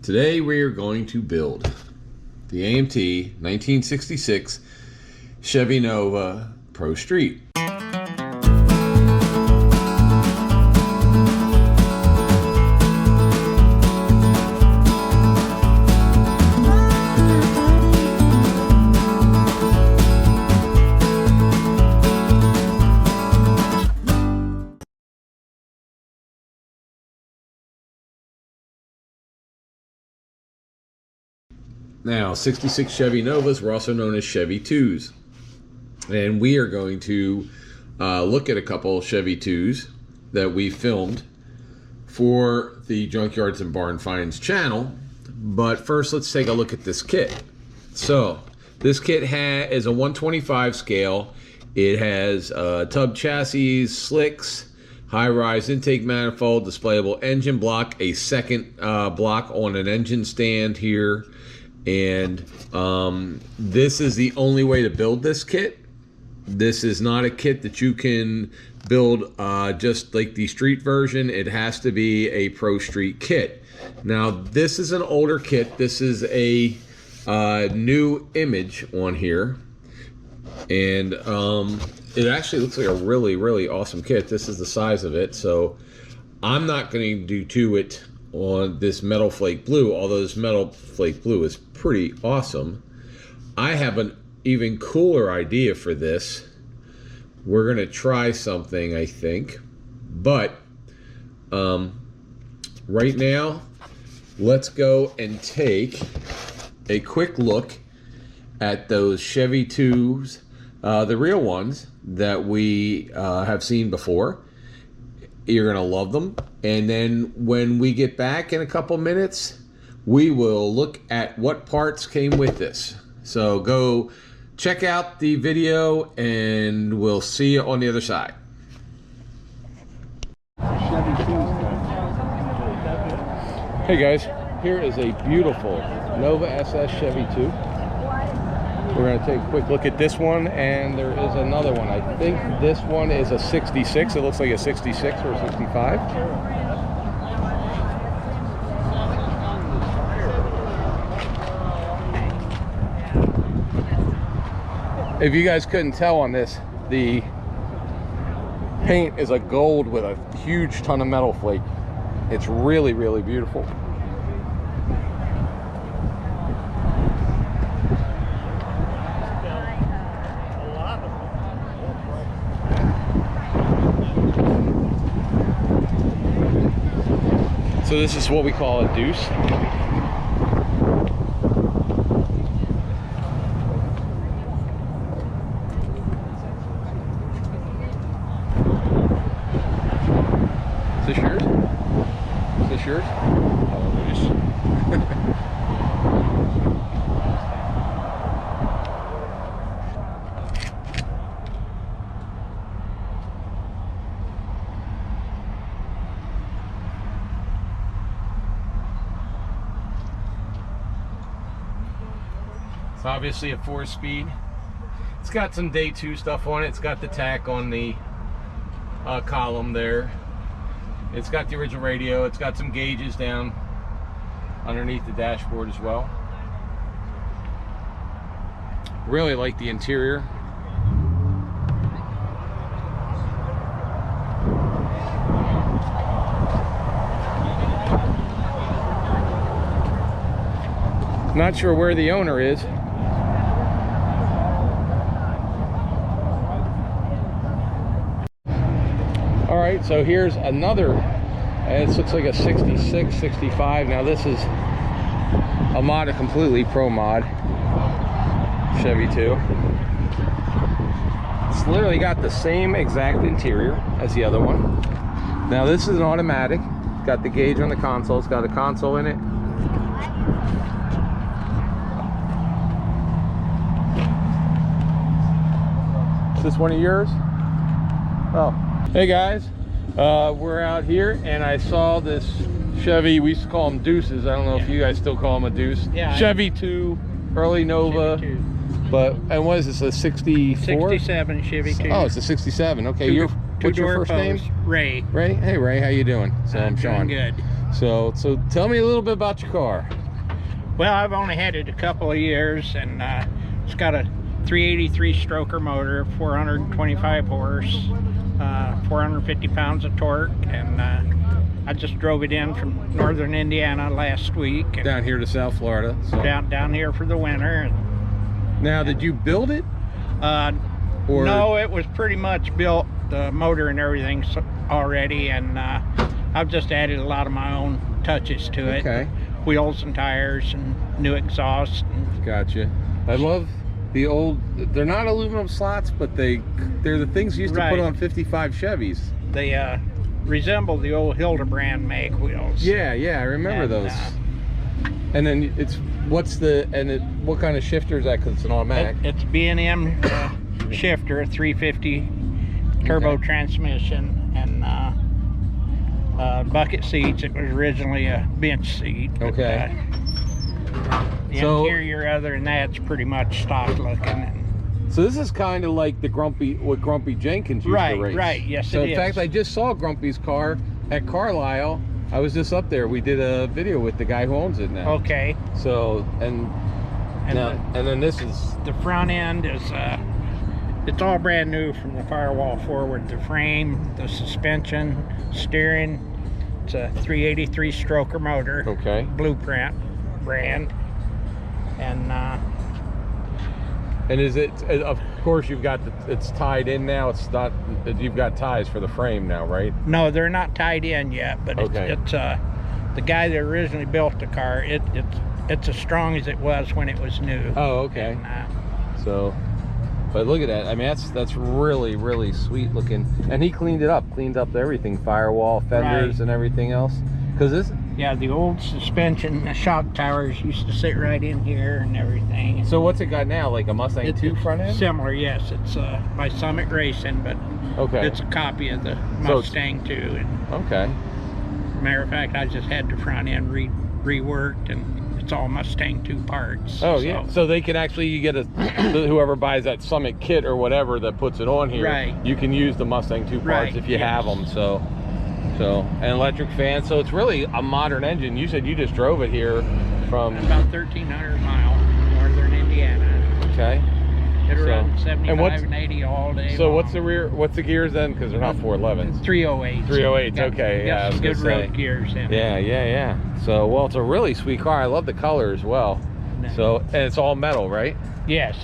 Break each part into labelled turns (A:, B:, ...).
A: Today we are going to build the AMT 1966 Chevy Nova Pro Street. Now, 66 Chevy Novas were also known as Chevy 2s. And we are going to look at a couple Chevy 2s that we filmed for the Junkyards and Barn Finds channel. But first, let's take a look at this kit. So, this kit is a 125 scale. It has tub chassis, slicks, high-rise intake manifold, displayable engine block, a second block on an engine stand here. And this is the only way to build this kit. This is not a kit that you can build just like the street version. It has to be a Pro Street kit. Now, this is an older kit. This is a new image on here. And it actually looks like a really, really awesome kit. This is the size of it. So I'm not going to do to it on this metal flake blue, although this metal flake blue is pretty awesome. I have an even cooler idea for this. We're gonna try something, I think, but right now let's go and take a quick look at those Chevy 2s, the real ones that we have seen before. You're gonna love them. And then when we get back in a couple minutes, we will look at what parts came with this. So go check out the video and we'll see you on the other side. Hey guys, here is a beautiful Nova SS Chevy 2. We're going to take a quick look at this one, and there is another one. I think this one is a 66. It looks like a 66 or a 65. If you guys couldn't tell on this, the paint is a gold with a huge ton of metal flake. It's really, really beautiful. So this is what we call a deuce. Is this yours? Is this yours? Oh, deuce. It's obviously a 4-speed. It's got some day 2 stuff on it. It's got the tack on the column there. It's got the original radio. It's got some gauges down underneath the dashboard as well. Really like the interior. Not sure where the owner is. All right, so here's another, it looks like a 66, 65. Now this is a mod, a completely pro mod Chevy 2. It's literally got the same exact interior as the other one. Now this is an automatic. It's got the gauge on the console. It's got a console in it. Is this one of yours? Oh. Hey guys, we're out here and I saw this Chevy, we used to call them deuces. I don't know if you guys still call them a deuce. Yeah. Chevy 2, early Nova. Chevy 2. But, and what is this, a 64?
B: 67 Chevy 2.
A: Oh, it's a 67. Okay, what's your first name?
B: Ray.
A: Ray? Hey Ray, how you doing? So I'm Sean.
B: Doing good.
A: So tell me a little bit about your car.
B: Well, I've only had it a couple of years, and it's got a 383 stroker motor, 425 horse, 450 pounds of torque, and I just drove it in from northern Indiana last week.
A: Down here to South Florida. So.
B: Down here for the winter.
A: Now, did you build it? Or...
B: No, it was pretty much built, the motor and everything already, and I've just added a lot of my own touches to it.
A: Okay.
B: Wheels and tires and new exhaust. And
A: gotcha. I love the old, they're not aluminum slots, but they're the things you used to put on 55 Chevys.
B: They resemble the old Hildebrand make wheels.
A: Yeah, I remember those. And then what kind of shifter is that? Because it's an automatic.
B: It's B&M shifter, 350 turbo transmission, and bucket seats. It was originally a bench seat.
A: Okay.
B: The interior, other than that, it's pretty much stock looking.
A: So this is kind of like what Grumpy Jenkins used to race.
B: Right, yes,
A: so in fact, I just saw Grumpy's car at Carlisle. I was just up there. We did a video with the guy who owns it now.
B: Okay.
A: So, and then this is...
B: The front end is, it's all brand new from the firewall forward. The frame, the suspension, steering. It's a 383 stroker motor.
A: Okay.
B: Blueprint brand.
A: And is it, of course you've got, it's tied in now, it's not, you've got ties for the frame now, right?
B: No, they're not tied in yet, but it's the guy that originally built the car, it's as strong as it was when it was new.
A: Oh, okay. And, but look at that, I mean, that's really, really sweet looking. And he cleaned up everything, firewall, fenders, and everything else. Because this...
B: Yeah, the old suspension, the shock towers used to sit right in here and everything.
A: So what's it got now, like a Mustang 2 front end?
B: Similar, yes. It's by Summit Racing, but it's a copy of the Mustang 2.
A: Okay.
B: Matter of fact, I just had the front end reworked, and it's all Mustang 2 parts.
A: Oh, yeah. So they can actually, you get whoever buys that Summit kit or whatever that puts it on here, you can use the Mustang 2 parts if you have them. So an electric fan. So it's really a modern engine. You said you just drove it here from...
B: About 1,300 miles, northern Indiana.
A: Okay.
B: It runs 75 and 80 all day.
A: So what's the gears then? Because they're not 411s.
B: 308s.
A: 308s, okay. Yeah, I was
B: good
A: gonna say.
B: road gears in it.
A: Yeah. So, well, it's a really sweet car. I love the color as well. So, and it's all metal, right?
B: Yes,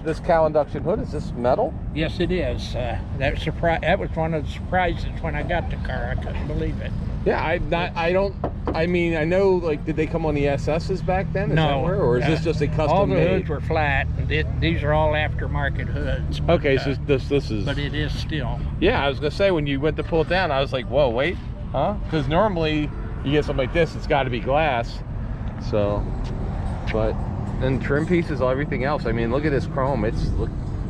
A: This cow induction hood, is this metal?
B: Yes, it is. That was one of the surprises when I got the car. I couldn't believe it.
A: Yeah, I mean, I know, like, did they come on the SS's back then? Or is this just a custom
B: all the
A: made?
B: hoods were flat. These are all aftermarket hoods. But,
A: okay, so this is... But
B: it is still.
A: Yeah, I was going to say, when you went to pull it down, I was like, whoa, wait, huh? Because normally, you get something like this, it's got to be glass. So, but... And trim pieces, everything else. I mean, look at this chrome.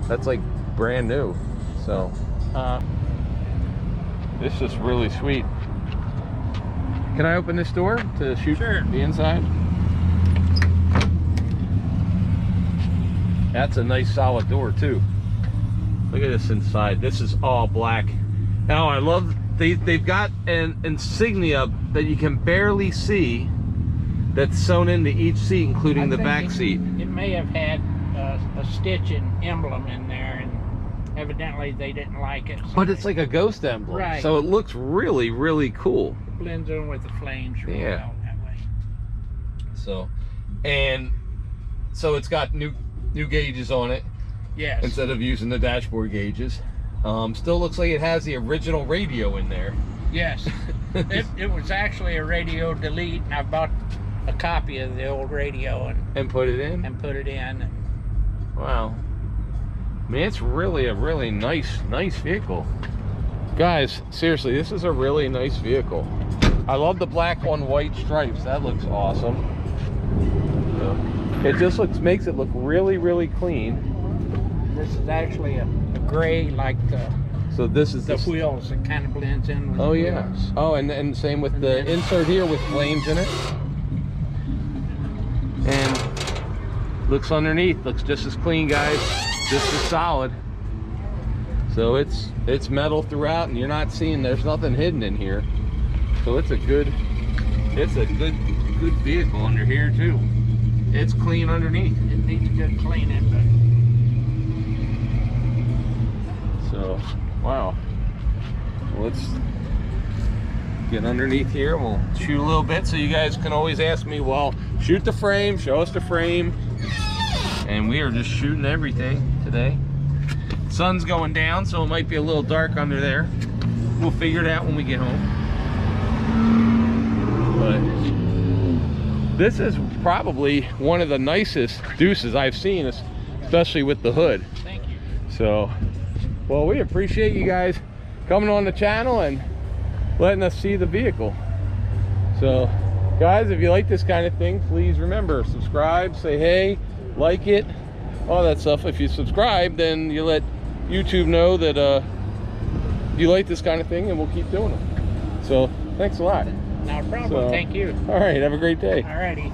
A: That's like brand new. So, it's just really sweet. Can I open this door to shoot the inside? That's a nice solid door too. Look at this inside. This is all black. Now I love they've got an insignia that you can barely see. That's sewn into each seat, including the back seat.
B: It may have had a stitching emblem in there, and evidently they didn't like it. So
A: but it's like a ghost emblem,
B: right?
A: So it looks really, really cool.
B: It blends in with the flames really well that way.
A: So, and so it's got new gauges on it.
B: Yes.
A: Instead of using the dashboard gauges, still looks like it has the original radio in there.
B: Yes. it was actually a radio delete, and I bought a copy of the old radio
A: and put it in. Wow, I mean, it's really a really nice vehicle, guys. Seriously, this is a really nice vehicle. I love the black on white stripes. That looks awesome. It just makes it look really, really clean.
B: This is actually a gray, like the...
A: So this is
B: the wheels. It kind of blends in with the wheels.
A: Oh, and same with the insert here with flames in it. And looks underneath, looks just as clean, guys, just as solid. So it's metal throughout, and you're not seeing, there's nothing hidden in here. So it's a good good vehicle under here too. It's clean underneath.
B: It needs a good cleaning, but
A: So, wow. Let's get underneath here. We'll shoot a little bit, so you guys can always ask me, well, shoot the frame, show us the frame. And we are just shooting everything today. Sun's going down, so it might be a little dark under there. We'll figure it out when we get home. But this is probably one of the nicest deuces I've seen, especially with the hood.
B: thank you.
A: So, well, we appreciate you guys coming on the channel and letting us see the vehicle. So, guys, if you like this kind of thing, please remember, subscribe, say hey, like it, all that stuff. If you subscribe, then you let YouTube know that you like this kind of thing, and we'll keep doing it. So, thanks a lot.
B: Not a problem.
A: So,
B: thank you.
A: All right, have a great day.
B: Alrighty.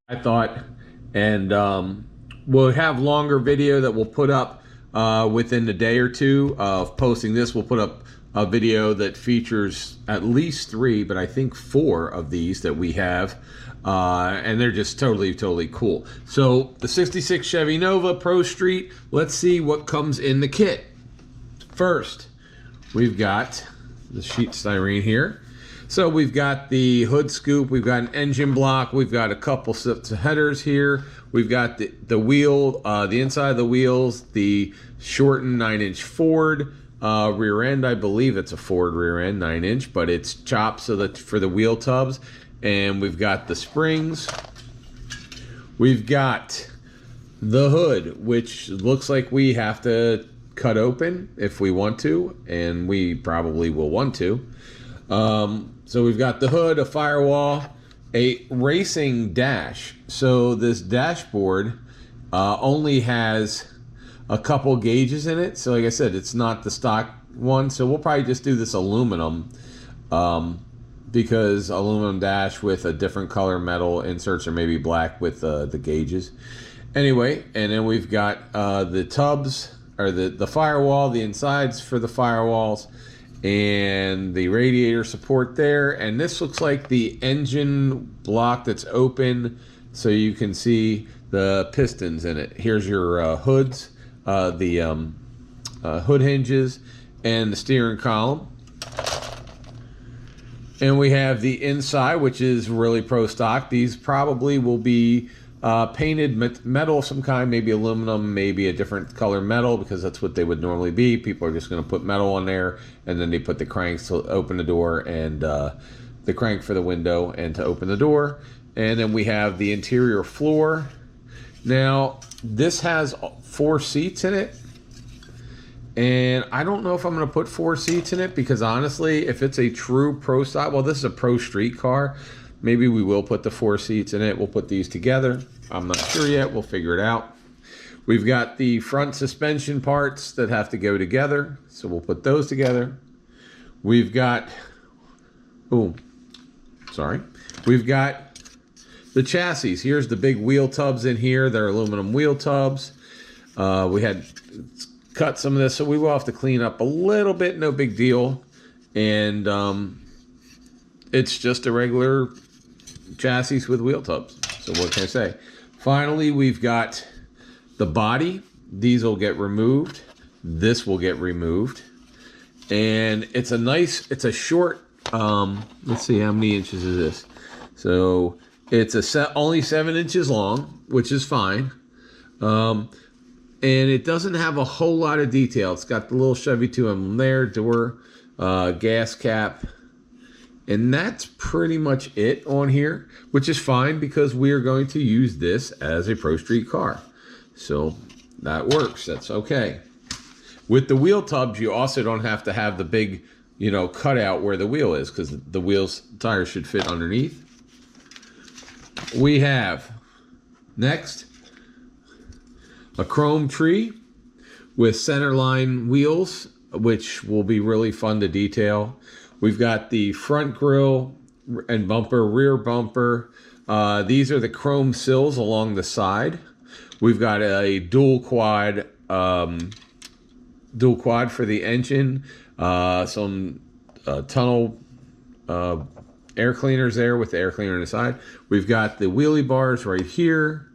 A: I thought, and we'll have longer video that we'll put up within a day or two of posting this. We'll put up a video that features at least 3, but I think 4 of these that we have, and they're just totally cool. So the 66 Chevy Nova Pro Street, let's see what comes in the kit. First, we've got the sheet styrene here. So we've got the hood scoop, we've got an engine block, we've got a couple sets of headers here, we've got the wheel, the inside of the wheels, the shortened 9-inch Ford rear end. I believe it's a Ford rear end, 9-inch, but it's chopped so that for the wheel tubs. And we've got the springs. We've got the hood, which looks like we have to cut open if we want to, and we probably will want to. So we've got the hood, a firewall, a racing dash. So this dashboard only has a couple gauges in it. So like I said, it's not the stock one. So we'll probably just do this aluminum because aluminum dash with a different color metal inserts, or maybe black with the gauges. Anyway, and then we've got the tubs, or the firewall, the insides for the firewalls, and the radiator support there. And this looks like the engine block that's open, so you can see the pistons in it. Here's your hoods, the hood hinges, and the steering column. And we have the inside, which is really pro stock. These probably will be painted metal of some kind, maybe aluminum, maybe a different color metal, because that's what they would normally be. People are just going to put metal on there, and then they put the cranks to open the door, and the crank for the window and to open the door. And then we have the interior floor. Now, this has 4 seats in it, and I don't know if I'm going to put 4 seats in it, because honestly, if it's a true pro stock, well, this is a pro street car, maybe we will put the 4 seats in it. We'll put these together. I'm not sure yet. We'll figure it out. We've got the front suspension parts that have to go together, so we'll put those together. We've got, we've got the chassis. Here's the big wheel tubs in here. They're aluminum wheel tubs. We had cut some of this, so we will have to clean up a little bit. No big deal. And it's just a regular chassis with wheel tubs. So what can I say? Finally, we've got the body. These will get removed. This will get removed. And it's a short, let's see, how many inches is this? So it's only 7 inches long, which is fine. And it doesn't have a whole lot of detail. It's got the little Chevy 2 emblem there, door, gas cap. And that's pretty much it on here, which is fine because we are going to use this as a Pro Street car. So that works. That's okay. With the wheel tubs, you also don't have to have the big, cutout where the wheel is, because the tires should fit underneath. We have, next, a chrome tree with centerline wheels, which will be really fun to detail. We've got the front grille and bumper, rear bumper. These are the chrome sills along the side. We've got a dual quad for the engine, some tunnel air cleaners there with the air cleaner on the side. We've got the wheelie bars right here.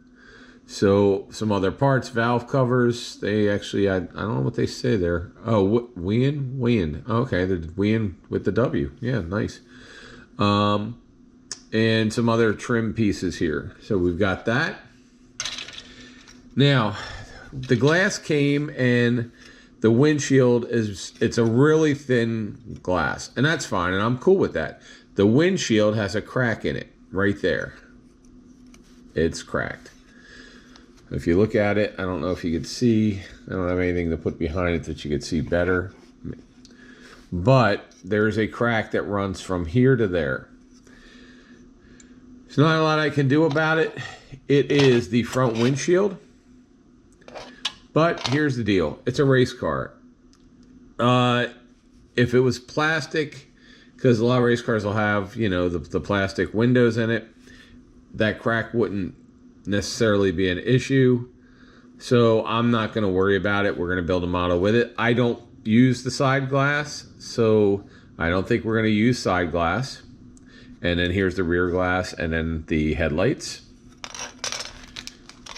A: So some other parts, valve covers. They actually, I don't know what they say there. Oh, Wien. Okay, the Wien with the W. Yeah, nice. And some other trim pieces here. So we've got that. Now, the glass came and the windshield it's a really thin glass, and that's fine, and I'm cool with that. The windshield has a crack in it right there. It's cracked. If you look at it, I don't know if you could see. I don't have anything to put behind it that you could see better. But there's a crack that runs from here to there. There's not a lot I can do about it. It is the front windshield. But here's the deal. It's a race car. If it was plastic, because a lot of race cars will have, you know, the plastic windows in it, that crack wouldn't necessarily be an issue. So I'm not going to worry about it. We're going to build a model with it. I don't use the side glass, so I don't think we're going to use side glass. And then here's the rear glass and then the headlights.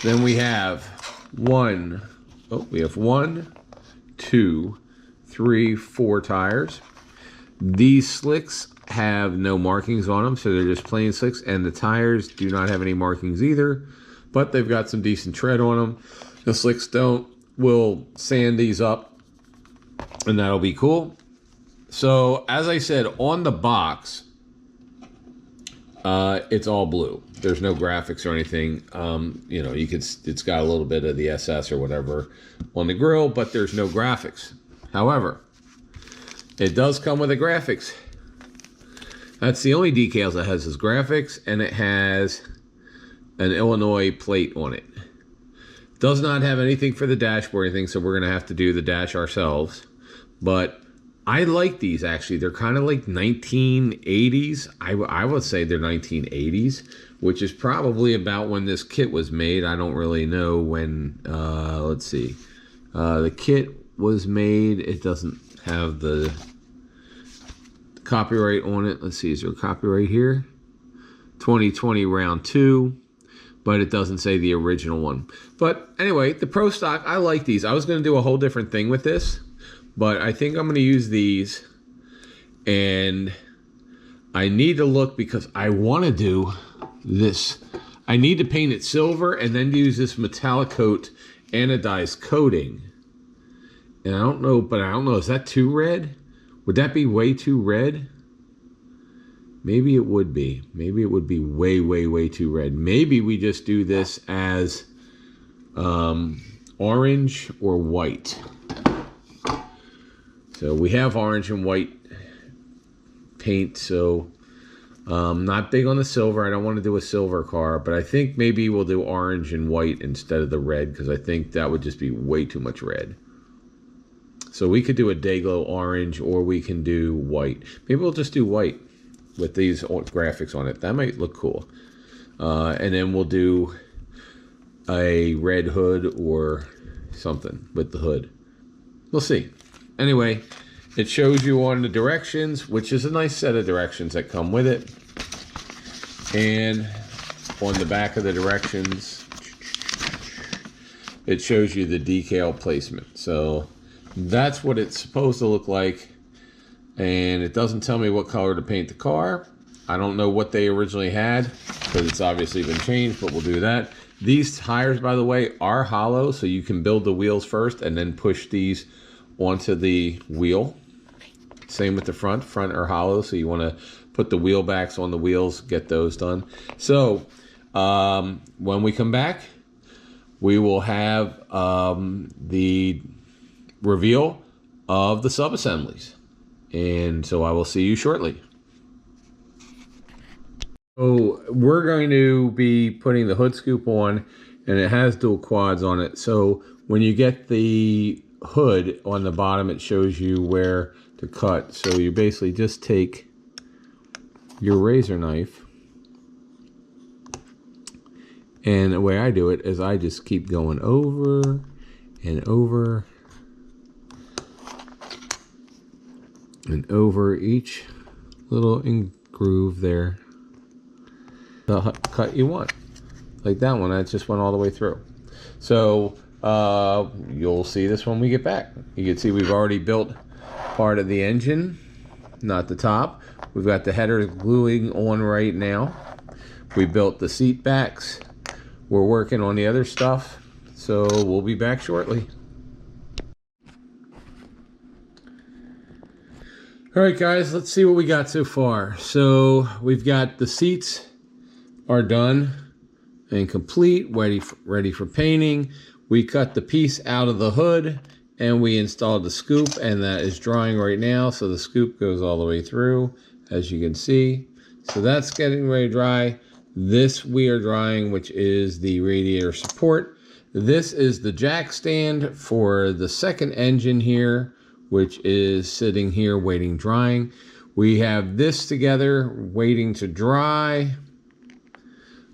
A: Then we have one, two, three, four tires. These slicks have no markings on them, so they're just plain slicks, and the tires do not have any markings either, but they've got some decent tread on them. The slicks we'll sand these up, and that'll be cool. So as I said, on the box, it's all blue. There's no graphics or anything. You know, it's got a little bit of the SS or whatever on the grill, but there's no graphics. However, it does come with a graphics. That's the only decals it has is graphics, and it has an Illinois plate on it. Does not have anything for the dashboard or anything, so we're gonna have to do the dash ourselves. But I like these actually. They're kind of like 1980s. I would say they're 1980s, which is probably about when this kit was made. I don't really know when. Let's see. The kit was made. It doesn't have the copyright on it. Let's see. Is there a copyright here? 2020 round 2. But it doesn't say the original one. But anyway, the Pro Stock, I like these. I was going to do a whole different thing with this, but I think I'm going to use these. And I need to look because I want to do this. I need to paint it silver and then use this metallic coat anodized coating. And I don't know, is that too red? Would that be way too red? Maybe it would be. Maybe it would be way, way, way too red. Maybe we just do this as orange or white. So we have orange and white paint, so not big on the silver. I don't want to do a silver car, but I think maybe we'll do orange and white instead of the red, because I think that would just be way too much red. So we could do a Dayglow orange, or we can do white. Maybe we'll just do white with these graphics on it. That might look cool. And then we'll do a red hood or something with the hood. We'll see. Anyway, it shows you on the directions, which is a nice set of directions that come with it. And on the back of the directions, it shows you the decal placement. So that's what it's supposed to look like. And it doesn't tell me what color to paint the car. I don't know what they originally had, because it's obviously been changed, but we'll do that. These tires, by the way, are hollow, so you can build the wheels first and then push these onto the wheel. Same with the front. Front are hollow, so you want to put the wheel backs on the wheels, get those done. So when we come back, we will have the reveal of the sub-assemblies. And so I will see you shortly. So we're going to be putting the hood scoop on, and it has dual quads on it. So when you get the hood on the bottom, it shows you where to cut. So you basically just take your razor knife, and the way I do it is I just keep going over and over and over each little groove there. The cut you want. Like that one, that just went all the way through. So you'll see this when we get back. You can see we've already built part of the engine, not the top. We've got the header gluing on right now. We built the seat backs. We're working on the other stuff. So we'll be back shortly. All right, guys, let's see what we got so far. So we've got the seats are done and complete, ready for painting. We cut the piece out of the hood and we installed the scoop, and that is drying right now. So the scoop goes all the way through, as you can see. So that's getting ready to dry. This we are drying, which is the radiator support. This is the jack stand for the second engine here, which is sitting here waiting drying. We have this together waiting to dry.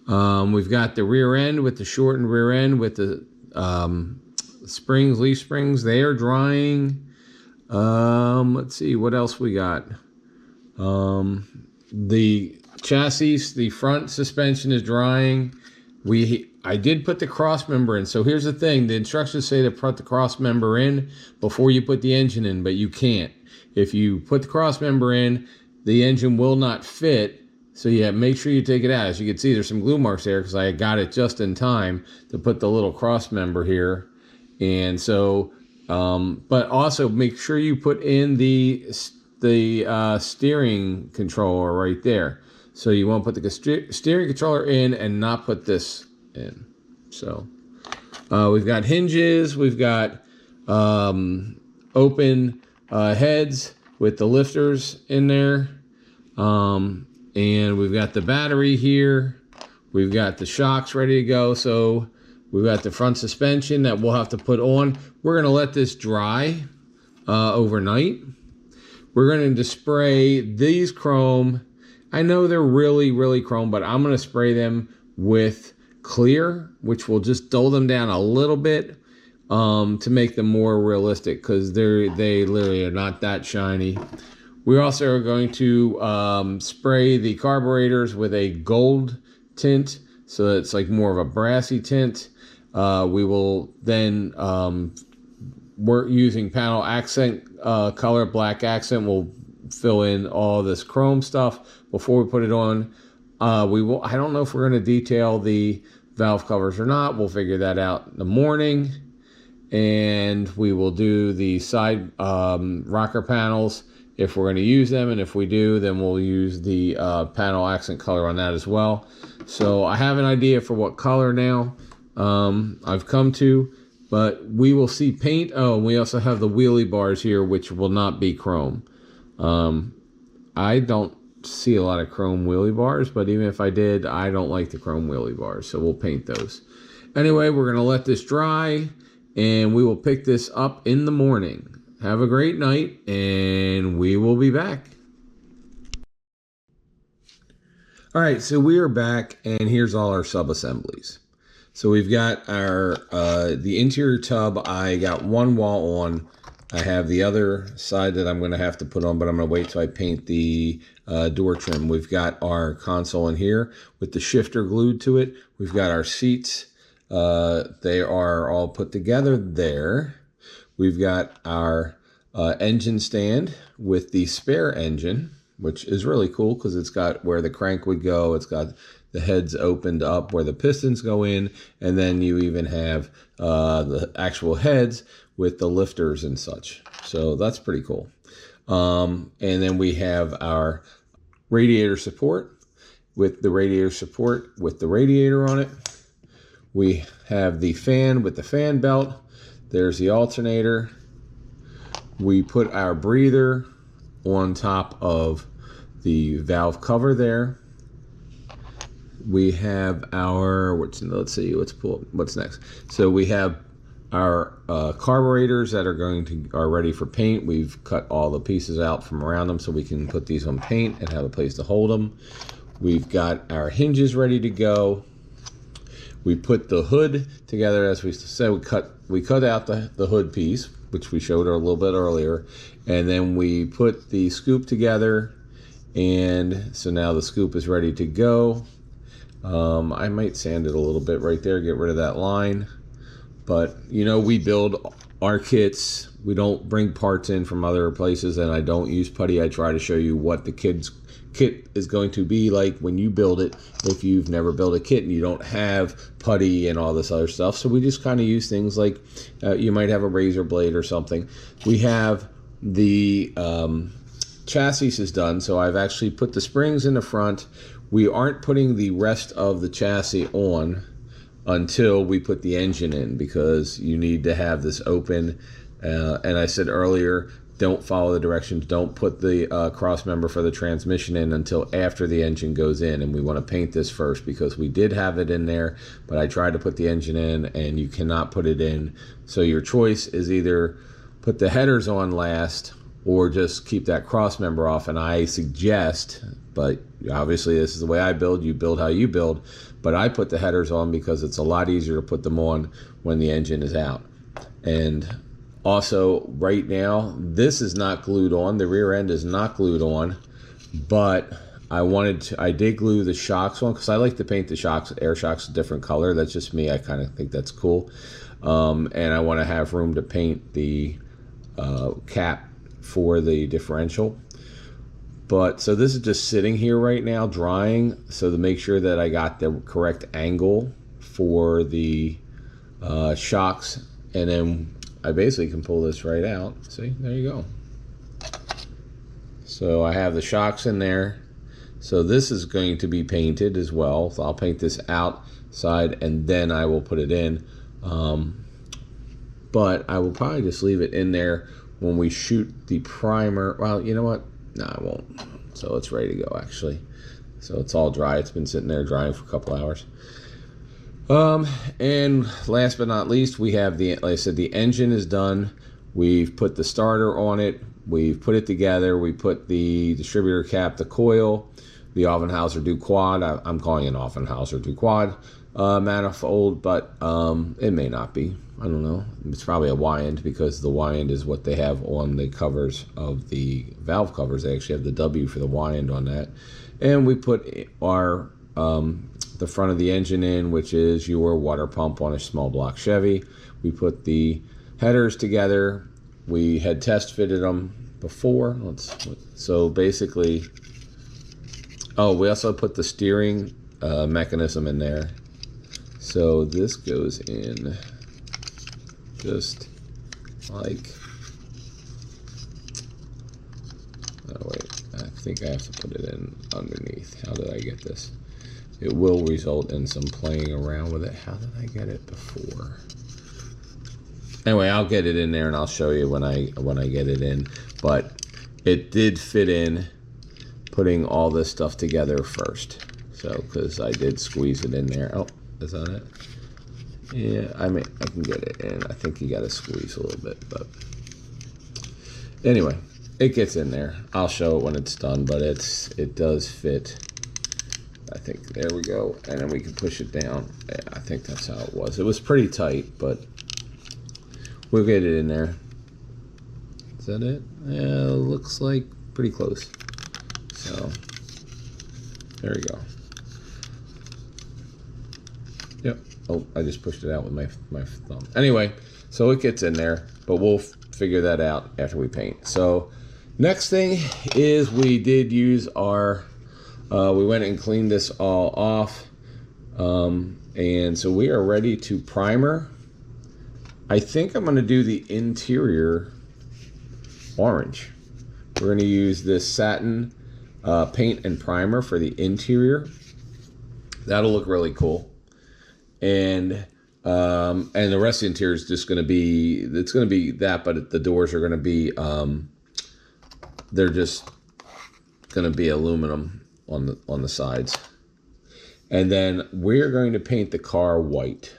A: We've got the rear end with the shortened rear end with the springs, leaf springs. They are drying. Let's see what else we got. The chassis, the front suspension is drying. I did put the cross member in. So here's the thing. The instructions say to put the cross member in before you put the engine in, but you can't. If you put the cross member in, the engine will not fit. So yeah, make sure you take it out. As you can see, there's some glue marks there because I got it just in time to put the little cross member here. And so, but also make sure you put in the steering controller right there. So you want to put the steering controller in and not put this in. So we've got hinges, we've got open heads with the lifters in there. And we've got the battery here. We've got the shocks ready to go. So we've got the front suspension that we'll have to put on. We're going to let this dry overnight. We're going to spray these chrome. I know they're really, really chrome, but I'm going to spray them with clear, which will just dull them down a little bit to make them more realistic, because they literally are not that shiny. We also are going to spray the carburetors with a gold tint, so it's like more of a brassy tint. We will then work using panel accent color, black accent. We'll fill in all this chrome stuff before we put it on. I don't know if we're going to detail the valve covers or not. We'll figure that out in the morning. And we will do the side rocker panels if we're going to use them, and if we do, then we'll use the panel accent color on that as well. So I have an idea for what color now I've come to, but we will see paint. Oh, and we also have the wheelie bars here, which will not be chrome. I don't see a lot of chrome wheelie bars, but even if I did, I don't like the chrome wheelie bars, so we'll paint those. Anyway, we're going to let this dry, and we will pick this up in the morning. Have a great night, and we will be back. All right, so we are back, and here's all our sub-assemblies. So we've got our the interior tub. I got one wall on. I have the other side that I'm going to have to put on, but I'm going to wait till I paint the door trim. We've got our console in here with the shifter glued to it. We've got our seats. They are all put together there. We've got our engine stand with the spare engine, which is really cool because it's got where the crank would go. It's got the heads opened up where the pistons go in, and then you even have the actual heads with the lifters and such. So that's pretty cool. And then we have our radiator support with the radiator on it. We have the fan with the fan belt. There's the alternator. We put our breather on top of the valve cover there. We have our, let's see, what's next. So we have our carburetors that are ready for paint. We've cut all the pieces out from around them so we can put these on paint and have a place to hold them. We've got our hinges ready to go. We put the hood together, as we said. We cut out the hood piece, which we showed a little bit earlier, and then we put the scoop together, And so now the scoop is ready to go. I might sand it a little bit right there, get rid of that line. But, you know, we build our kits. We don't bring parts in from other places, and I don't use putty. I try to show you what the kit is going to be like when you build it, if you've never built a kit and you don't have putty and all this other stuff. So we just kind of use things like you might have a razor blade or something. We have the chassis is done, so I've actually put the springs in the front. We aren't putting the rest of the chassis on until we put the engine in, because you need to have this open. And I said earlier, don't follow the directions. Don't put the cross member for the transmission in until after the engine goes in. And we want to paint this first, because we did have it in there, but I tried to put the engine in and you cannot put it in. So your choice is either put the headers on last or just keep that cross member off. And I suggest, but obviously this is the way I build, you build how you build, but I put the headers on because it's a lot easier to put them on when the engine is out. And also, right now, this is not glued on. The rear end is not glued on, but I did glue the shocks on, because I like to paint the shocks, air shocks, a different color. That's just me. I kind of think that's cool. And I want to have room to paint the cap for the differential. But so this is just sitting here right now drying, so to make sure that I got the correct angle for the shocks. And then I basically can pull this right out. See, there you go. So I have the shocks in there. So this is going to be painted as well. So I'll paint this outside and then I will put it in. But I will probably just leave it in there when we shoot the primer. Well, you know what? No, I won't. So it's ready to go, actually. So it's all dry. It's been sitting there drying for a couple hours. And last but not least, we have the, like I said, the engine is done. We've put the starter on it. We've put it together. We put the distributor cap, the coil, the Offenhauser Du Quad. I'm calling it Offenhauser Du Quad manifold, but it may not be. I don't know. It's probably a Y-end, because the Y-end is what they have on the covers of the valve covers. They actually have the W for the Y-end on that. And we put our the front of the engine in, which is your water pump on a small block Chevy. We put the headers together. We had test fitted them before. So basically, oh, we also put the steering mechanism in there. So this goes in just like, oh wait, I think I have to put it in underneath. How did I get this? It will result in some playing around with it. How did I get it before? Anyway, I'll get it in there and I'll show you when I get it in. But it did fit in putting all this stuff together first. So, because I did squeeze it in there. Oh, is that it? Yeah, I mean, I can get it in. I think you got to squeeze a little bit, but anyway, it gets in there. I'll show it when it's done, but it does fit. I think there we go, and then we can push it down. Yeah, I think that's how it was. It was pretty tight, but we'll get it in there. Is that it? Yeah, looks like pretty close. So there we go. Yep. Oh, I just pushed it out with my thumb. Anyway, so it gets in there, but we'll figure that out after we paint. So next thing is we did use our, we went and cleaned this all off. And so we are ready to primer. I think I'm going to do the interior orange. We're going to use this satin paint and primer for the interior. That'll look really cool. And the rest of the interior is just going to be, it's going to be that, but the doors are going to be, they're just going to be aluminum on the sides. And then we're going to paint the car white.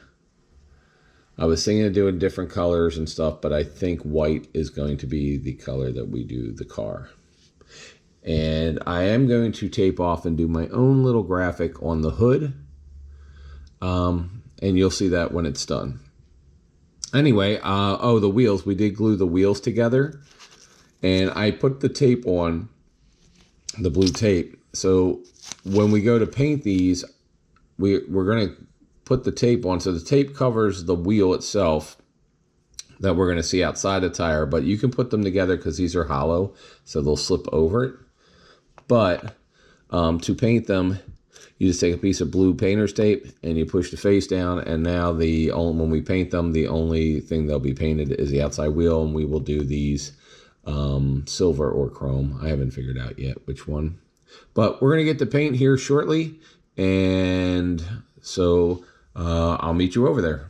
A: I was thinking of doing different colors and stuff, but I think white is going to be the color that we do the car. And I am going to tape off and do my own little graphic on the hood. And you'll see that when it's done. Anyway, oh, the wheels. We did glue the wheels together. And I put the tape on the blue tape. So when we go to paint these, we're going to put the tape on. So the tape covers the wheel itself that we're going to see outside the tire, but you can put them together because these are hollow, so they'll slip over it. But to paint them, you just take a piece of blue painter's tape and you push the face down, and now when we paint them, the only thing they'll be painted is the outside wheel, and we will do these silver or chrome. I haven't figured out yet which one. But we're going to get the paint here shortly, and so I'll meet you over there.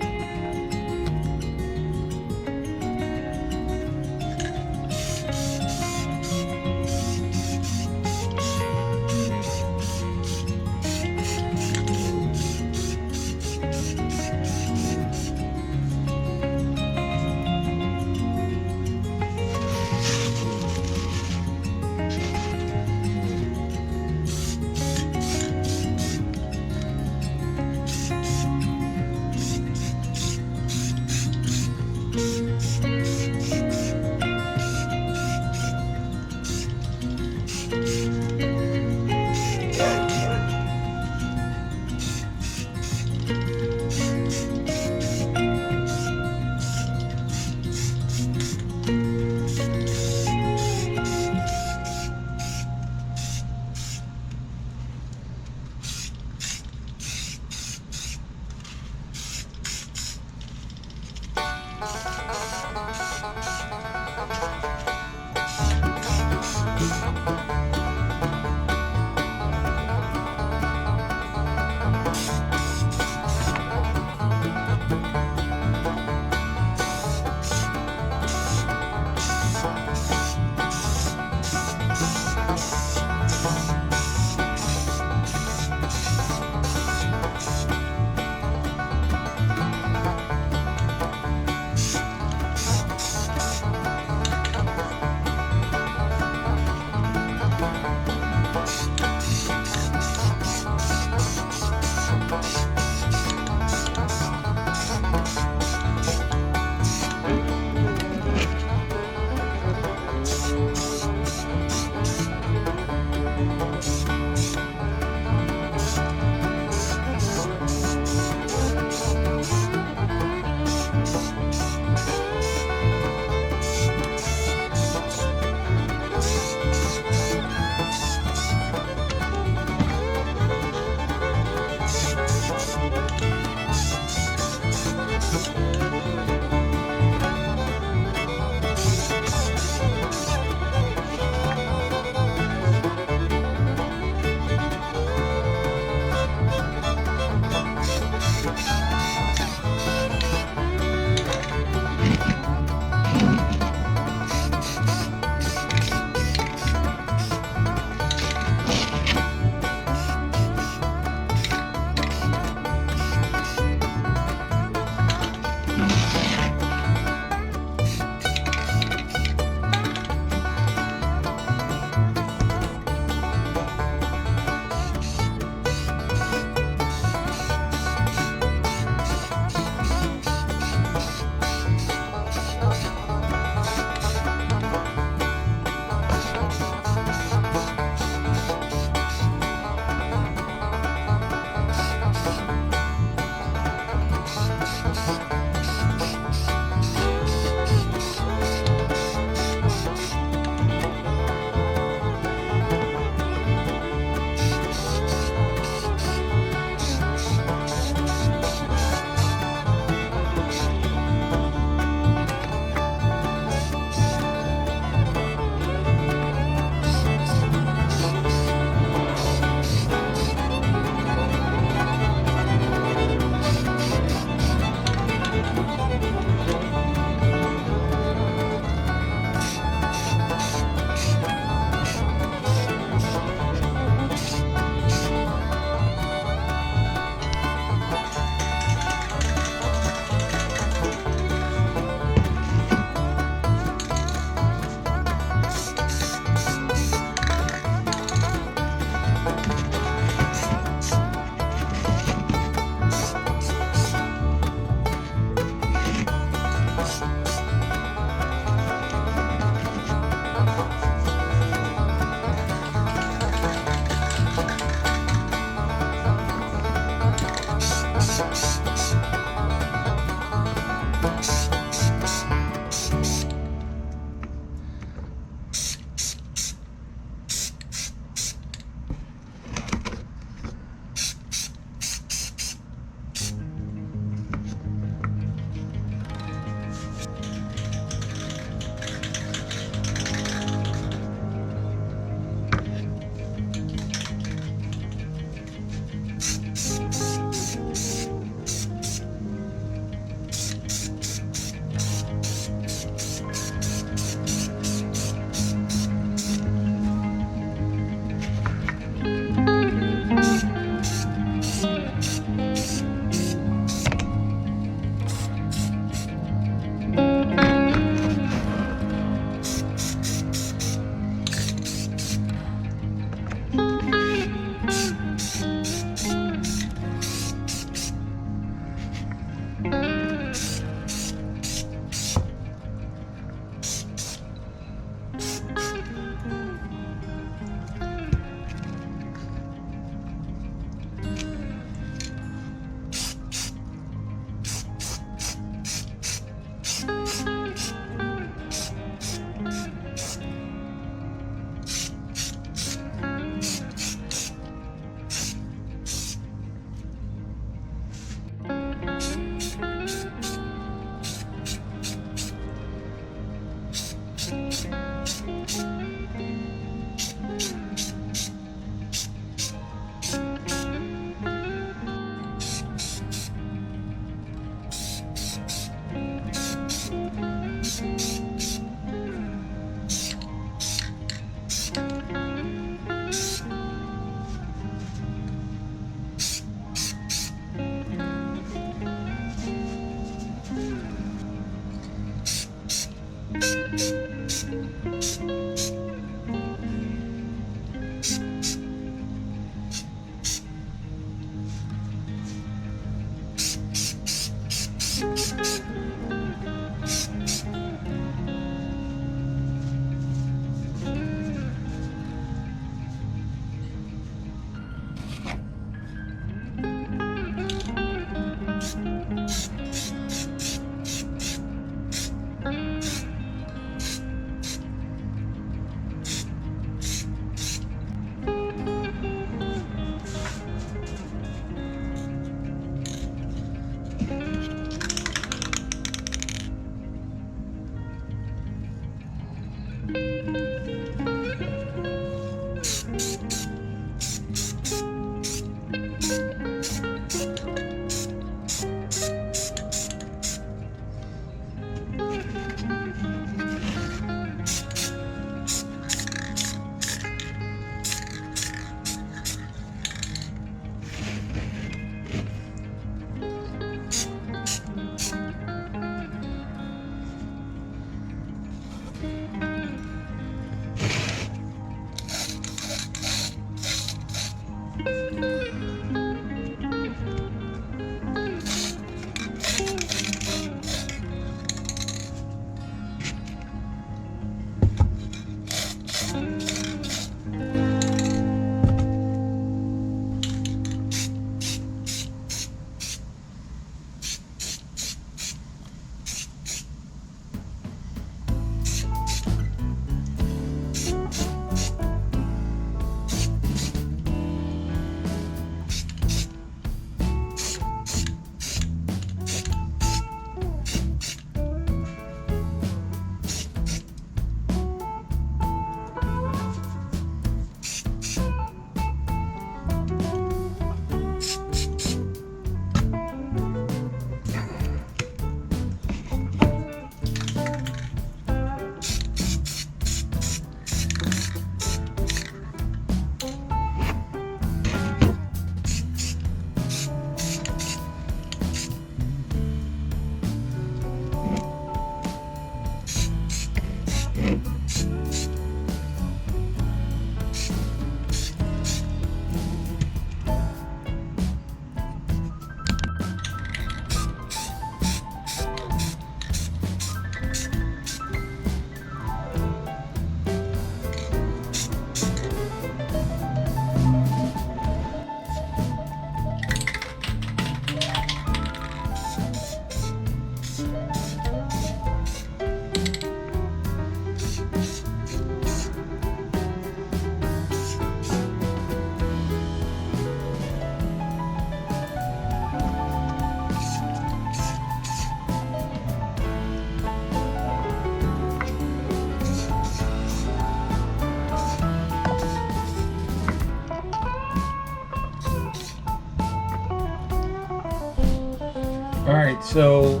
A: Alright, so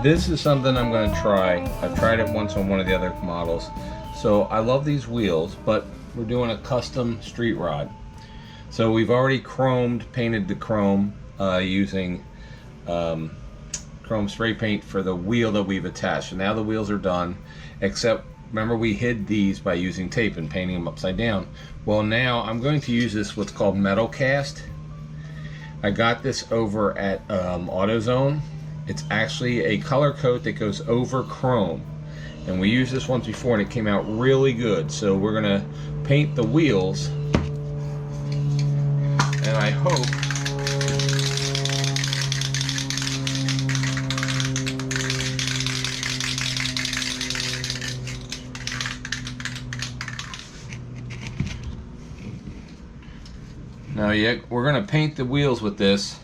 A: this is something I'm going to try. I've tried it once on one of the other models. So I love these wheels, but we're doing a custom street rod. So we've already painted the chrome using chrome spray paint for the wheel that we've attached. So now the wheels are done, except remember we hid these by using tape and painting them upside down. Well, now I'm going to use this what's called metal cast. I got this over at AutoZone. It's actually a color coat that goes over chrome, and we used this once before and it came out really good. So we're gonna paint the wheels, and I hope we're gonna paint the wheels with this,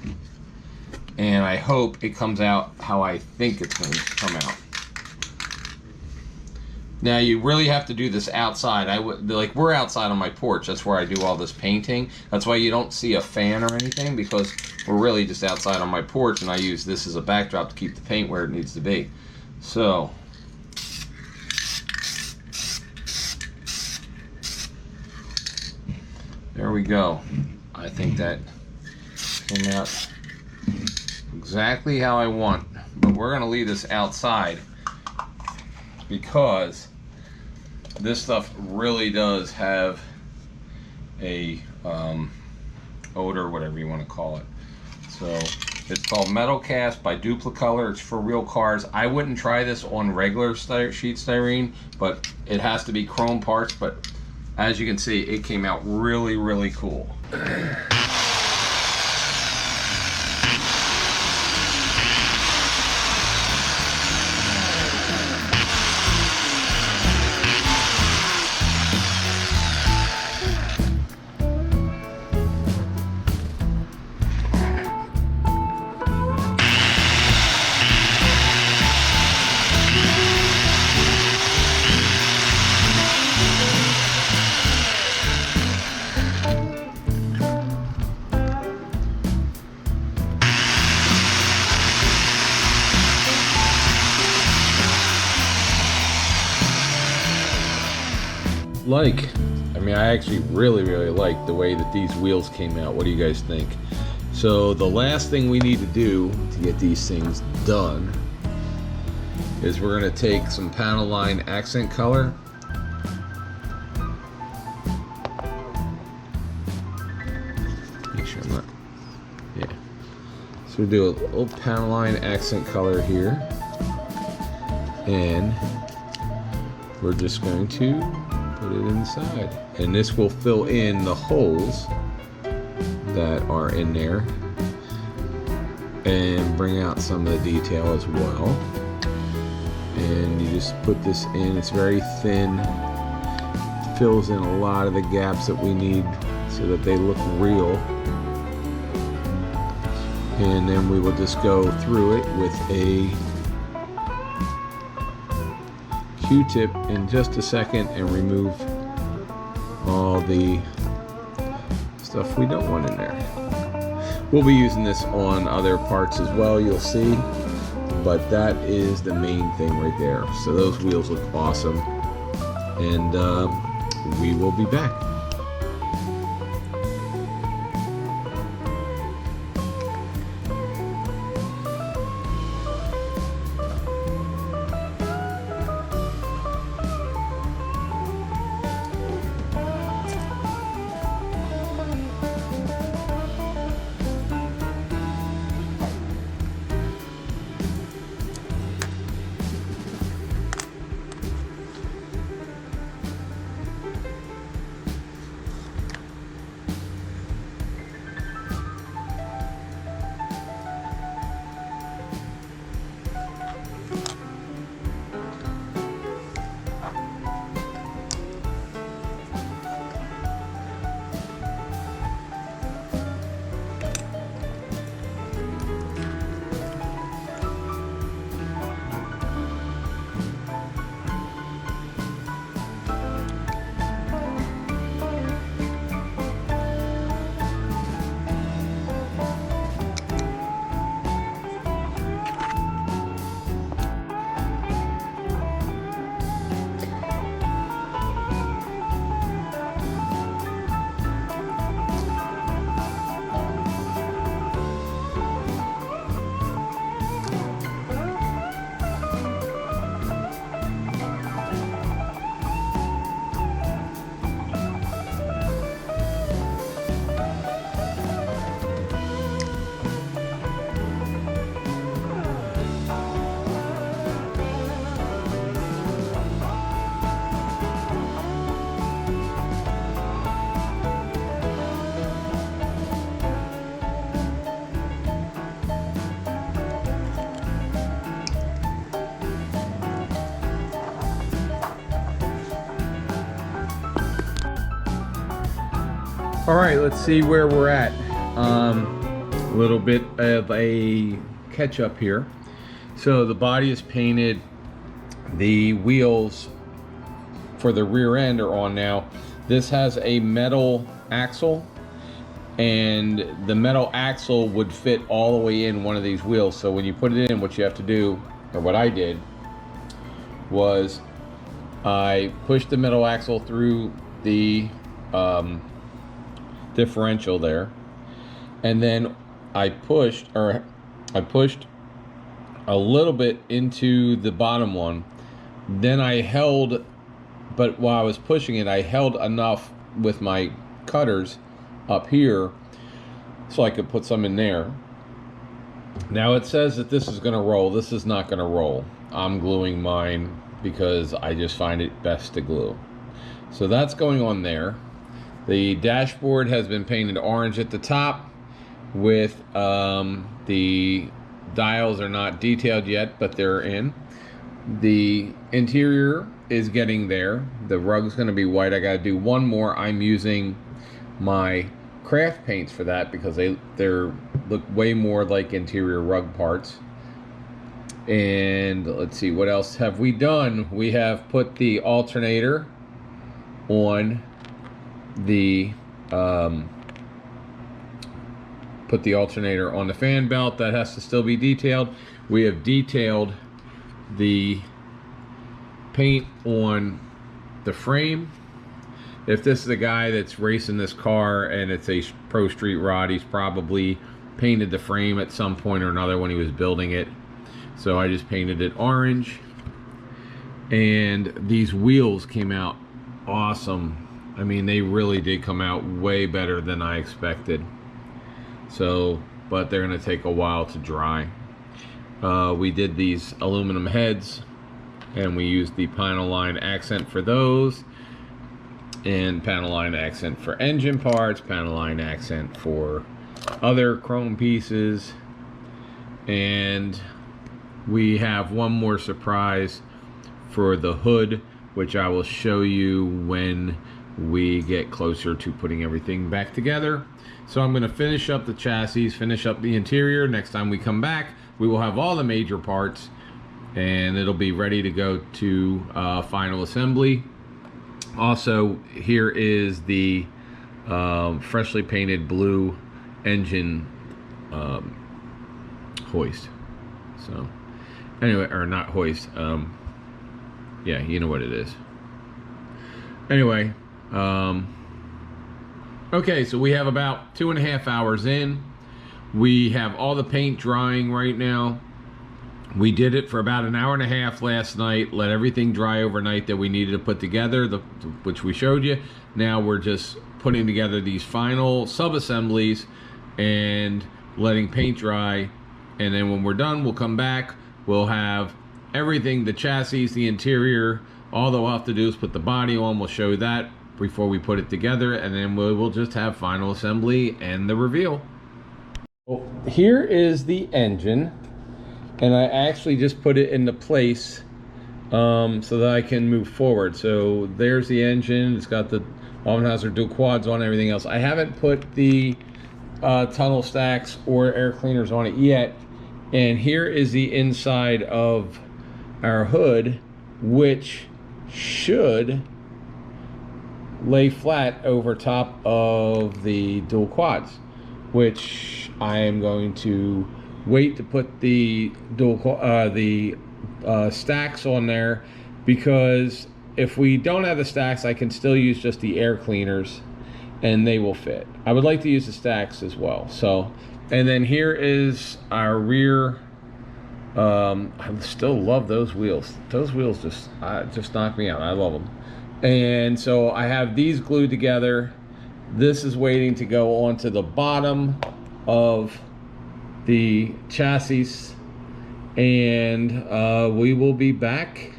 A: and I hope it comes out how I think it's going to come out. Now you really have to do this outside. Like we're outside on my porch. That's where I do all this painting. That's why you don't see a fan or anything, because we're really just outside on my porch, and I use this as a backdrop to keep the paint where it needs to be. So there we go. I think that came out exactly how I want, but we're going to leave this outside because this stuff really does have a odor, whatever you want to call it. So it's called Metal Cast by Duplicolor. It's for real cars. I wouldn't try this on regular sheet styrene, but it has to be chrome parts. But as you can see, it came out really, really cool. I actually really like the way that these wheels came out. What do you guys think? So the last thing we need to do to get these things done is we're going to take some panel line accent color. Make sure I'm not, yeah. So we'll do a little panel line accent color here, and we're just going to put it inside, and this will fill in the holes that are in there and bring out some of the detail as well. And you just put this in. It's very thin, fills in a lot of the gaps that we need so that they look real. And then we will just go through it with a Q-tip in just a second and remove all the stuff we don't want in there. We'll be using this on other parts as well, you'll see, but that is the main thing right there. So those wheels look awesome, and we will be back. All right, let's see where we're at. A little bit of a catch up here. So the body is painted. The wheels for the rear end are on now. This has a metal axle, and the metal axle would fit all the way in one of these wheels. So when you put it in, what you have to do, or what I did, was I pushed the metal axle through the differential there, and then I pushed a little bit into the bottom one. Then I held, but while I was pushing it, I held enough with my cutters up here so I could put some in there. Now it says that this is going to roll. This is not going to roll. I'm gluing mine because I just find it best to glue. So that's going on there. The dashboard has been painted orange at the top with the dials are not detailed yet, but they're in. The interior is getting there. The rug's going to be white. I got to do one more. I'm using my craft paints for that because they look way more like interior rug parts. And let's see, what else have we done? We have put the alternator on the fan belt. That has to still be detailed. We have detailed the paint on the frame. If this is a guy that's racing this car and it's a pro street rod, he's probably painted the frame at some point or another when he was building it. So I just painted it orange. And these wheels came out awesome. I mean, they really did come out way better than I expected. So, but they're going to take a while to dry. We did these aluminum heads, and we used the panel line accent for those, and panel line accent for engine parts, panel line accent for other chrome pieces. And we have one more surprise for the hood, which I will show you when we get closer to putting everything back together. So I'm going to finish up the chassis, finish up the interior. Next time we come back, we will have all the major parts, and it'll be ready to go to final assembly. Also, here is the freshly painted blue engine hoist. So anyway, or not hoist, yeah, you know what it is. Anyway, okay, so we have about 2.5 hours in. We have all the paint drying right now. We did it for about 1.5 hours last night, let everything dry overnight that we needed to put together, which we showed you. Now we're just putting together these final sub-assemblies and letting paint dry. And then when we're done, we'll come back. We'll have everything, the chassis, the interior. All that we'll have to do is put the body on. We'll show you that before we put it together, and then we'll just have final assembly and the reveal. Well, here is the engine, and I actually just put it into place so that I can move forward. So there's the engine. It's got the Offenhauser dual quads on, everything else. I haven't put the tunnel stacks or air cleaners on it yet. And here is the inside of our hood, which should lay flat over top of the dual quads, which I am going to wait to put the stacks on there, because if we don't have the stacks, I can still use just the air cleaners and they will fit. I would like to use the stacks as well. So, and then here is our rear. I still love those wheels. Those wheels just knock me out. I love them. And so I have these glued together. This is waiting to go onto the bottom of the chassis, and we will be back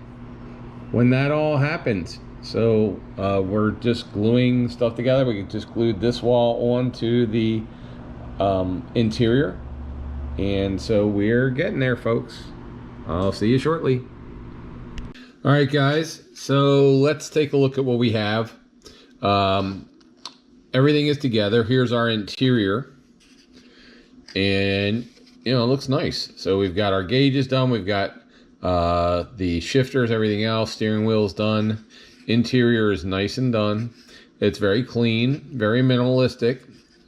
A: when that all happens. So we're just gluing stuff together. We just glued this wall onto the interior, and so we're getting there, folks. I'll see you shortly. All right, guys, so let's take a look at what we have. everything is together. Here's our interior, and you know, it looks nice. So we've got our gauges done. We've got the shifters, everything else. Steering wheel's done. Interior is nice and done. It's very clean, very minimalistic,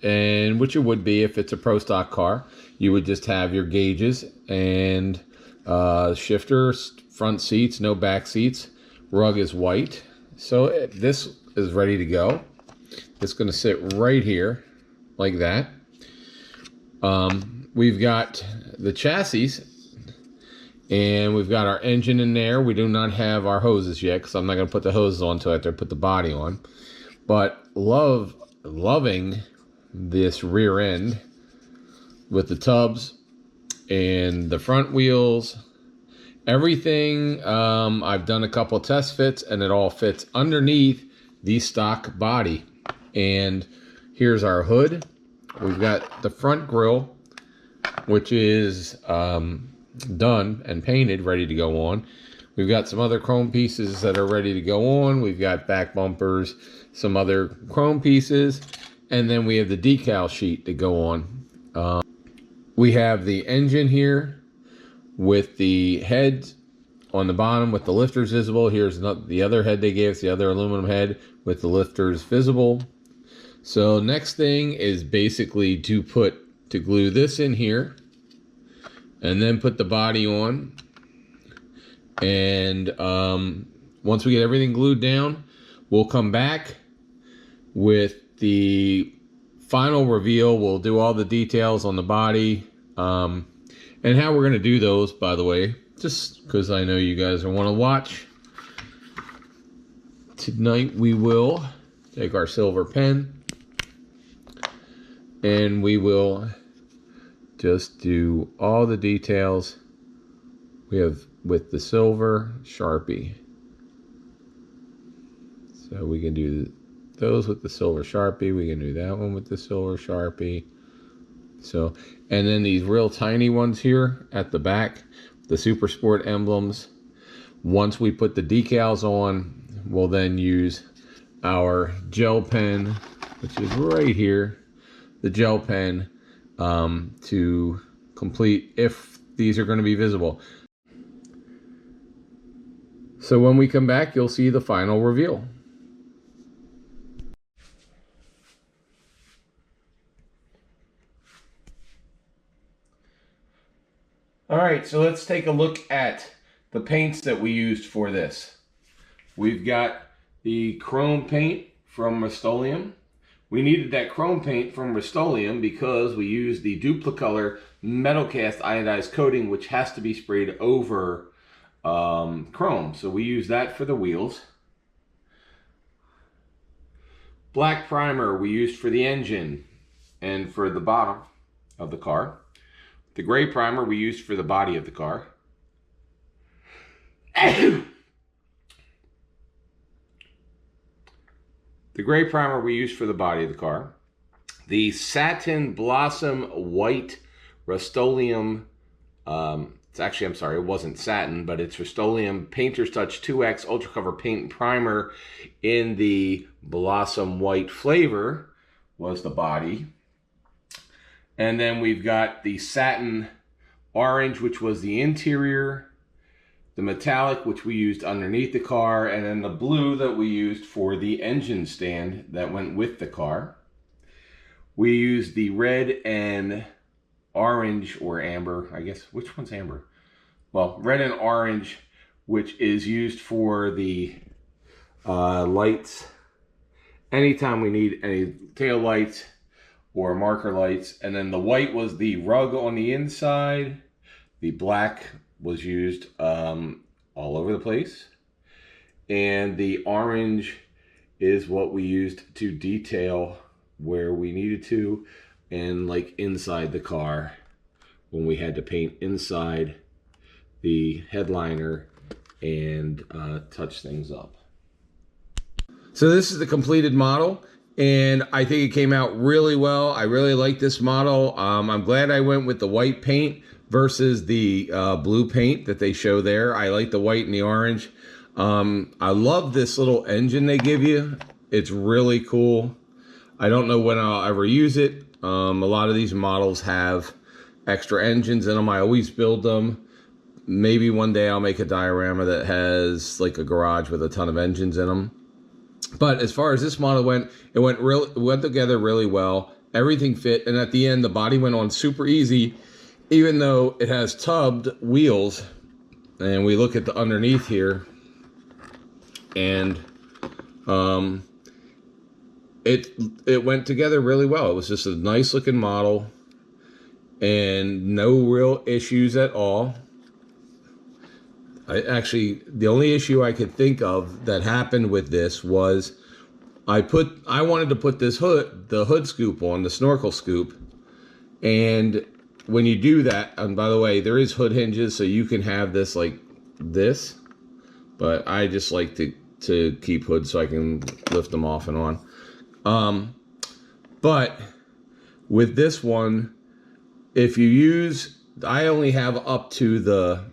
A: and which it would be if it's a pro stock car. You would just have your gauges and shifters, front seats, no back seats. Rug is white. So this is ready to go. It's going to sit right here like that. We've got the chassis, and we've got our engine in there. We do not have our hoses yet because I'm not going to put the hoses on until after I put the body on. But loving this rear end with the tubs and the front wheels. Everything, I've done a couple test fits, and it all fits underneath the stock body. And here's our hood. We've got the front grille, which is done and painted, ready to go on. We've got some other chrome pieces that are ready to go on. We've got back bumpers, some other chrome pieces, and then we have the decal sheet to go on. We have the engine here with the head on the bottom with the lifters visible. Here's the other head they gave us, the other aluminum head with the lifters visible. So next thing is basically to glue this in here and then put the body on. And once we get everything glued down, we'll come back with the final reveal. We'll do all the details on the body and how we're going to do those, by the way, just because I know you guys want to watch. Tonight we will take our silver pen and we will just do all the details we have with the silver Sharpie. So we can do those with the silver Sharpie. We can do that one with the silver Sharpie. So, and then these real tiny ones here at the back, the Super Sport emblems. Once we put the decals on, we'll then use our gel pen, which is right here, the gel pen, to complete if these are going to be visible. So when we come back, you'll see the final reveal. All right, so let's take a look at the paints that we used for this. We've got the chrome paint from Rust-Oleum. We needed that chrome paint from Rust-Oleum because we used the Duplicolor metal cast iodized coating, which has to be sprayed over chrome. So we use that for the wheels. Black primer we used for the engine and for the bottom of the car. The gray primer we used for the body of the car. The gray primer we used for the body of the car. The satin blossom white Rust-Oleum, it's actually, I'm sorry, it wasn't satin, but it's Rust-Oleum Painter's Touch 2X Ultra Cover Paint and Primer in the blossom white flavor was the body. And then we've got the satin orange, which was the interior, the metallic, which we used underneath the car, and then the blue that we used for the engine stand that went with the car. We used the red and orange, or amber, I guess. Which one's amber? Well, red and orange, which is used for the lights. Anytime we need any tail lights or marker lights. And then the white was the rug on the inside. The black was used all over the place. And the orange is what we used to detail where we needed to, and like inside the car when we had to paint inside the headliner and touch things up. So this is the completed model, and I think it came out really well. I really like this model. I'm glad I went with the white paint versus the blue paint that they show there. I like the white and the orange. I love this little engine they give you. It's really cool. I don't know when I'll ever use it. A lot of these models have extra engines in them. I always build them. Maybe one day I'll make a diorama that has like a garage with a ton of engines in them. But as far as this model went, it went together really well. Everything fit, and at the end, the body went on super easy, even though it has tubbed wheels. And we look at the underneath here, and it went together really well. It was just a nice looking model, and no real issues at all. The only issue I could think of that happened with this was I wanted to put the hood scoop on, the snorkel scoop. And when you do that, and by the way, there is hood hinges, so you can have this like this, but I just like to keep hoods so I can lift them off and on. But with this one, if you use, I only have up to the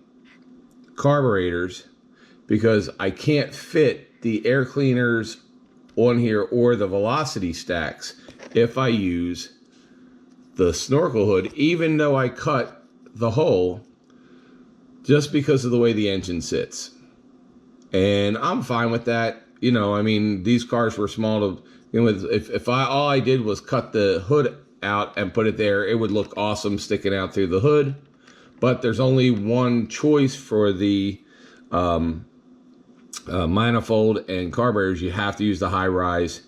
A: carburetors because I can't fit the air cleaners on here or the velocity stacks if I use the snorkel hood, even though I cut the hole, just because of the way the engine sits. And I'm fine with that. You know, I mean, these cars were small to, you know, if all I did was cut the hood out and put it there, it would look awesome sticking out through the hood. But there's only one choice for the manifold and carburetors. You have to use the high rise.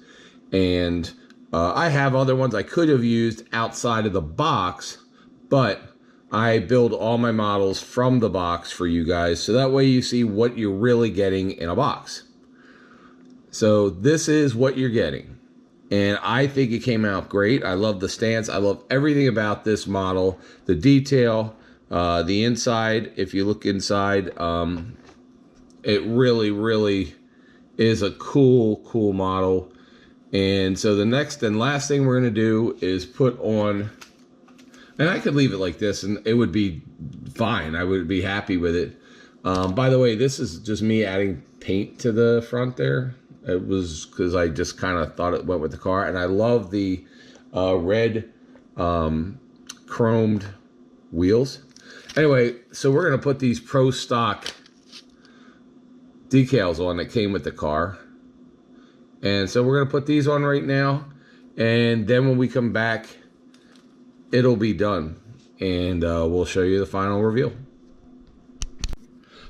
A: And I have other ones I could have used outside of the box, but I build all my models from the box for you guys, so that way you see what you're really getting in a box. So this is what you're getting. And I think it came out great. I love the stance. I love everything about this model. The detail. The inside, if you look inside, it really is a cool model. And so the next and last thing we're going to do is put on, and I could leave it like this and it would be fine. I would be happy with it. By the way, this is just me adding paint to the front there. It was because I just kind of thought it went with the car. And I love the red chromed wheels. Anyway, so we're going to put these Pro Stock decals on that came with the car. And so we're going to put these on right now. And then when we come back, it'll be done. And we'll show you the final reveal.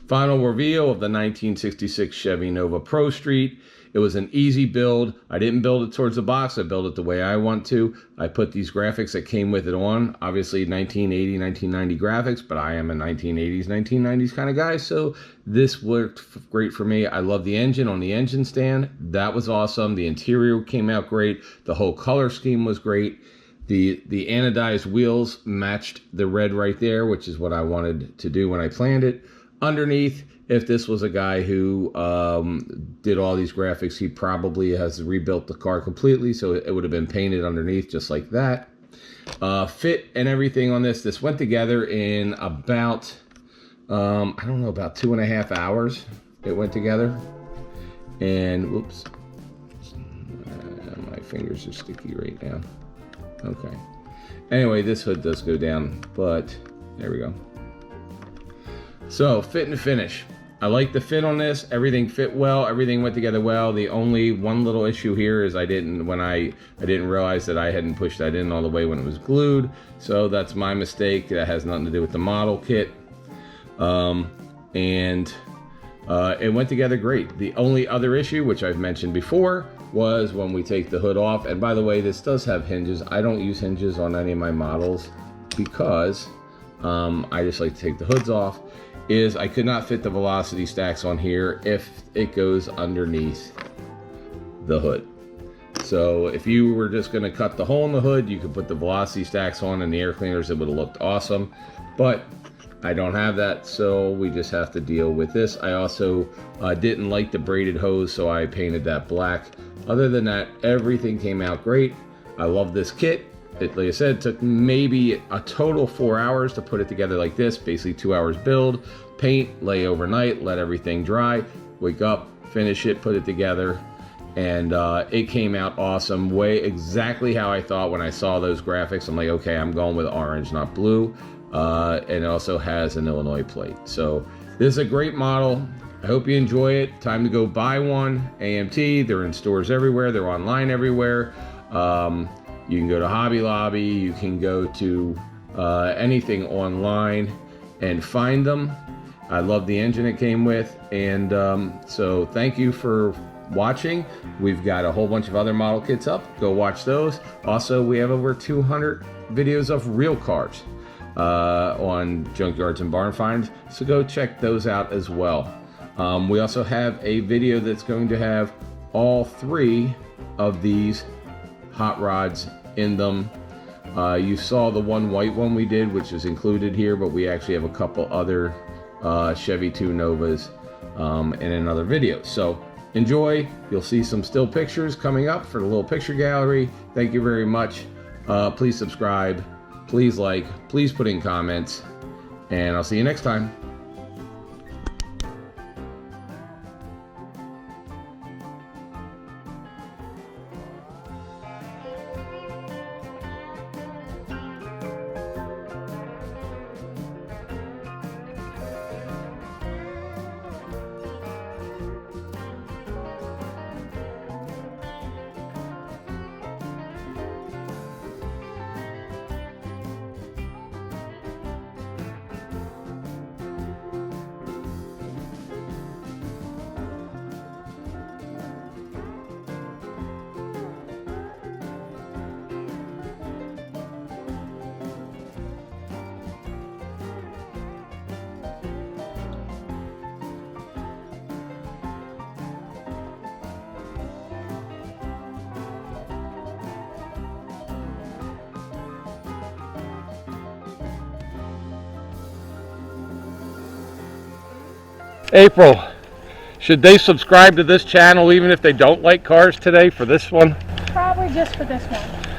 A: Final reveal of the 1966 Chevy Nova Pro Street. It was an easy build. I didn't build it towards the box. I built it the way I want to. I put these graphics that came with it on. Obviously 1980, 1990 graphics, but I am a 1980s, 1990s kind of guy, so this worked great for me. I love the engine on the engine stand. That was awesome. The interior came out great. The whole color scheme was great. The anodized wheels matched the red right there, which is what I wanted to do when I planned it. Underneath, if this was a guy who did all these graphics, he probably has rebuilt the car completely, so it would have been painted underneath just like that. Fit and everything on this went together in about, I don't know, about 2.5 hours. It went together. And, whoops, my fingers are sticky right now. Okay. Anyway, this hood does go down, but there we go. So, fit and finish. I like the fit on this. Everything fit well. Everything went together well. The only one little issue here is I didn't realize that I hadn't pushed that in all the way when it was glued. So that's my mistake. That has nothing to do with the model kit. It went together great. The only other issue, which I've mentioned before, was when we take the hood off. And by the way, this does have hinges. I don't use hinges on any of my models because I just like to take the hoods off. Is I could not fit the velocity stacks on here if it goes underneath the hood. So if you were just going to cut the hole in the hood, you could put the velocity stacks on and the air cleaners. It would have looked awesome, but I don't have that, so we just have to deal with this. I also didn't like the braided hose, so I painted that black. Other than that, everything came out great. I love this kit. It, like I said, it took maybe a total 4 hours to put it together like this. Basically 2 hours build, paint, lay overnight, let everything dry, wake up, finish it, put it together. and it came out awesome, exactly how I thought when I saw those graphics. I'm like, okay, I'm going with orange, not blue. And it also has an Illinois plate. So this is a great model. I hope you enjoy it. Time to go buy one. AMT, they're in stores everywhere. They're online everywhere. You can go to Hobby Lobby. You can go to anything online and find them. I love the engine it came with. And so thank you for watching. We've got a whole bunch of other model kits up. Go watch those. Also, we have over 200 videos of real cars on Junkyards and Barn Finds. So go check those out as well. We also have a video that's going to have all 3 of these hot rods in them. You saw the one white one we did, which is included here, but we actually have a couple other Chevy 2 Novas in another video. So enjoy. You'll see some still pictures coming up for the little picture gallery. Thank you very much. Please subscribe, please like, please put in comments, and I'll see you next time. April, should they subscribe to this channel even if they don't like cars today for this one?
C: Probably just for this one.